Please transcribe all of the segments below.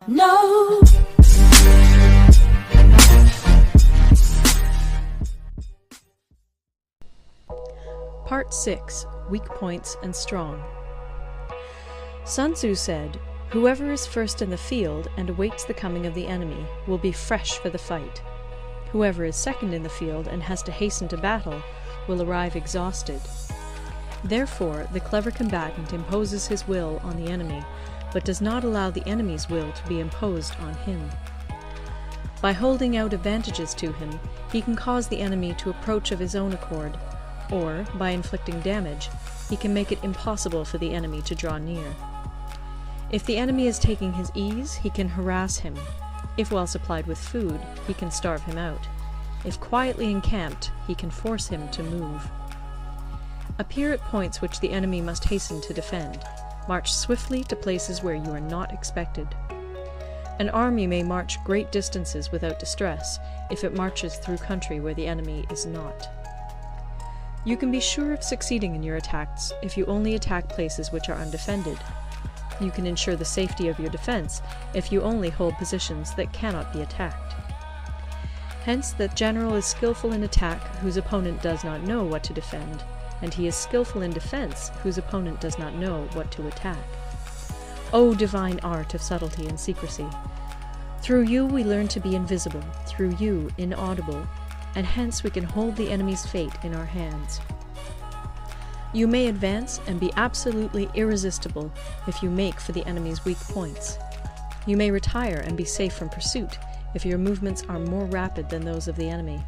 No. Part 6. Weak Points and Strong. Sun Tzu said, "Whoever is first in the field and awaits the coming of the enemy will be fresh for the fight. Whoever is second in the field and has to hasten to battle will arrive exhausted." Therefore, the clever combatant imposes his will on the enemy, but does not allow the enemy's will to be imposed on him. By holding out advantages to him, he can cause the enemy to approach of his own accord, or, by inflicting damage, he can make it impossible for the enemy to draw near. If the enemy is taking his ease, he can harass him. If well supplied with food, he can starve him out. If quietly encamped, he can force him to move. Appear at points which the enemy must hasten to defend. March swiftly to places where you are not expected. An army may march great distances without distress if it marches through country where the enemy is not. You can be sure of succeeding in your attacks if you only attack places which are undefended. You can ensure the safety of your defense if you only hold positions that cannot be attacked. Hence, that general is skillful in attack whose opponent does not know what to defend, and he is skillful in defense whose opponent does not know what to attack. O divine art of subtlety and secrecy! Through you we learn to be invisible, through you inaudible, and hence we can hold the enemy's fate in our hands. You may advance and be absolutely irresistible if you make for the enemy's weak points. You may retire and be safe from pursuit if your movements are more rapid than those of the enemy.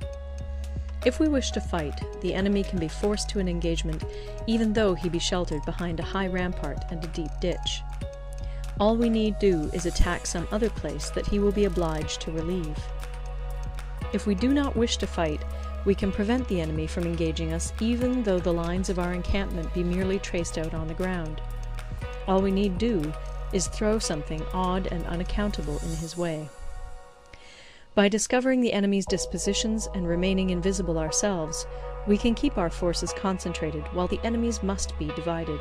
If we wish to fight, the enemy can be forced to an engagement even though he be sheltered behind a high rampart and a deep ditch. All we need do is attack some other place that he will be obliged to relieve. If we do not wish to fight, we can prevent the enemy from engaging us even though the lines of our encampment be merely traced out on the ground. All we need do is throw something odd and unaccountable in his way. By discovering the enemy's dispositions and remaining invisible ourselves, we can keep our forces concentrated while the enemy's must be divided.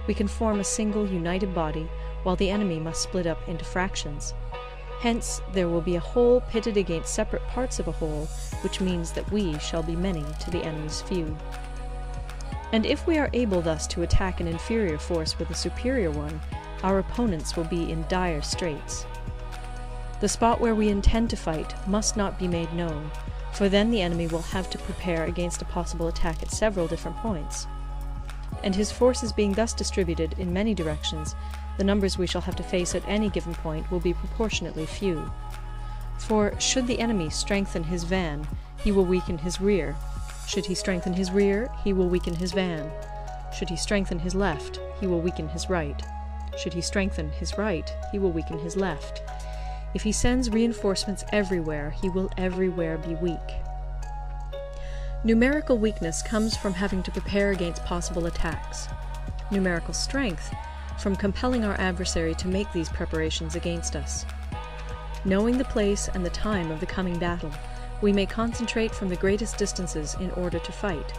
We can form a single united body while the enemy must split up into fractions. Hence, there will be a whole pitted against separate parts of a whole, which means that we shall be many to the enemy's few. And if we are able thus to attack an inferior force with a superior one, our opponents will be in dire straits. The spot where we intend to fight must not be made known, for then the enemy will have to prepare against a possible attack at several different points. And his forces being thus distributed in many directions, the numbers we shall have to face at any given point will be proportionately few. For should the enemy strengthen his van, he will weaken his rear. Should he strengthen his rear, he will weaken his van. Should he strengthen his left, he will weaken his right. Should he strengthen his right, he will weaken his left. If he sends reinforcements everywhere, he will everywhere be weak. Numerical weakness comes from having to prepare against possible attacks. Numerical strength from compelling our adversary to make these preparations against us. Knowing the place and the time of the coming battle, we may concentrate from the greatest distances in order to fight.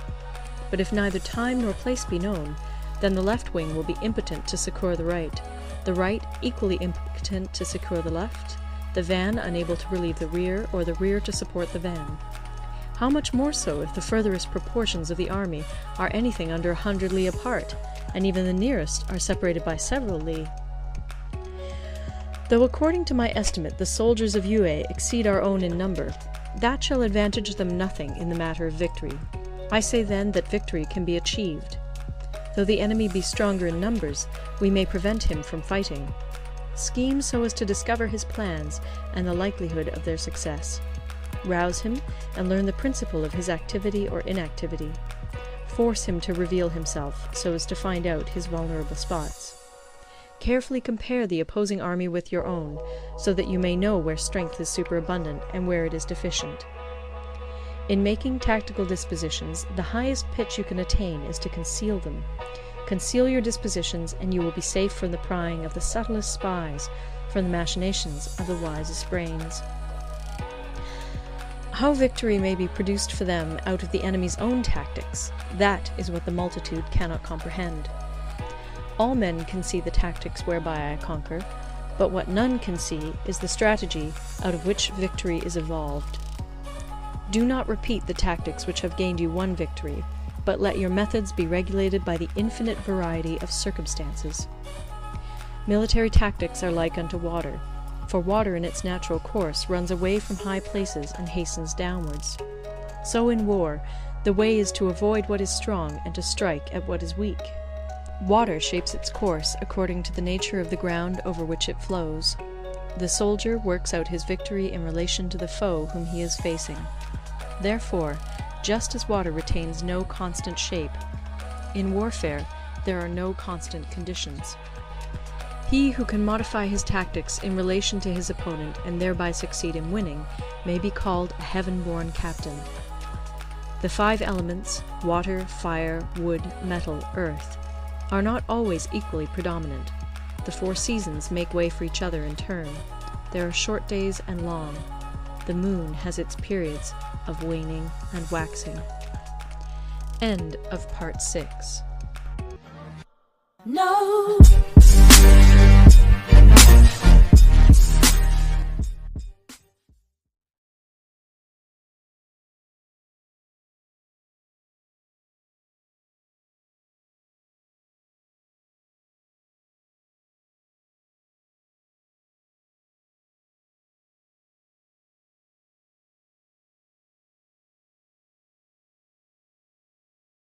But if neither time nor place be known, then the left wing will be impotent to succour the right equally impotent to succour the left, the van unable to relieve the rear, or the rear to support the van. How much more so if the furthest proportions of the army are anything under 100 li apart, and even the nearest are separated by several li? Though according to my estimate the soldiers of Yue exceed our own in number, that shall advantage them nothing in the matter of victory. I say then that victory can be achieved. Though the enemy be stronger in numbers, we may prevent him from fighting. Scheme so as to discover his plans and the likelihood of their success. Rouse him and learn the principle of his activity or inactivity. Force him to reveal himself so as to find out his vulnerable spots. Carefully compare the opposing army with your own, so that you may know where strength is superabundant and where it is deficient. In making tactical dispositions, the highest pitch you can attain is to conceal them. Conceal your dispositions, and you will be safe from the prying of the subtlest spies, from the machinations of the wisest brains. How victory may be produced for them out of the enemy's own tactics, that is what the multitude cannot comprehend. All men can see the tactics whereby I conquer, but what none can see is the strategy out of which victory is evolved. Do not repeat the tactics which have gained you one victory, but let your methods be regulated by the infinite variety of circumstances. Military tactics are like unto water, for water in its natural course runs away from high places and hastens downwards. So in war, the way is to avoid what is strong and to strike at what is weak. Water shapes its course according to the nature of the ground over which it flows. The soldier works out his victory in relation to the foe whom he is facing. Therefore, just as water retains no constant shape, in warfare there are no constant conditions. He who can modify his tactics in relation to his opponent and thereby succeed in winning may be called a heaven-born captain. The 5 elements, water, fire, wood, metal, earth, are not always equally predominant. The 4 seasons make way for each other in turn. There are short days and long. The moon has its periods of waning and waxing. End of part 6. No.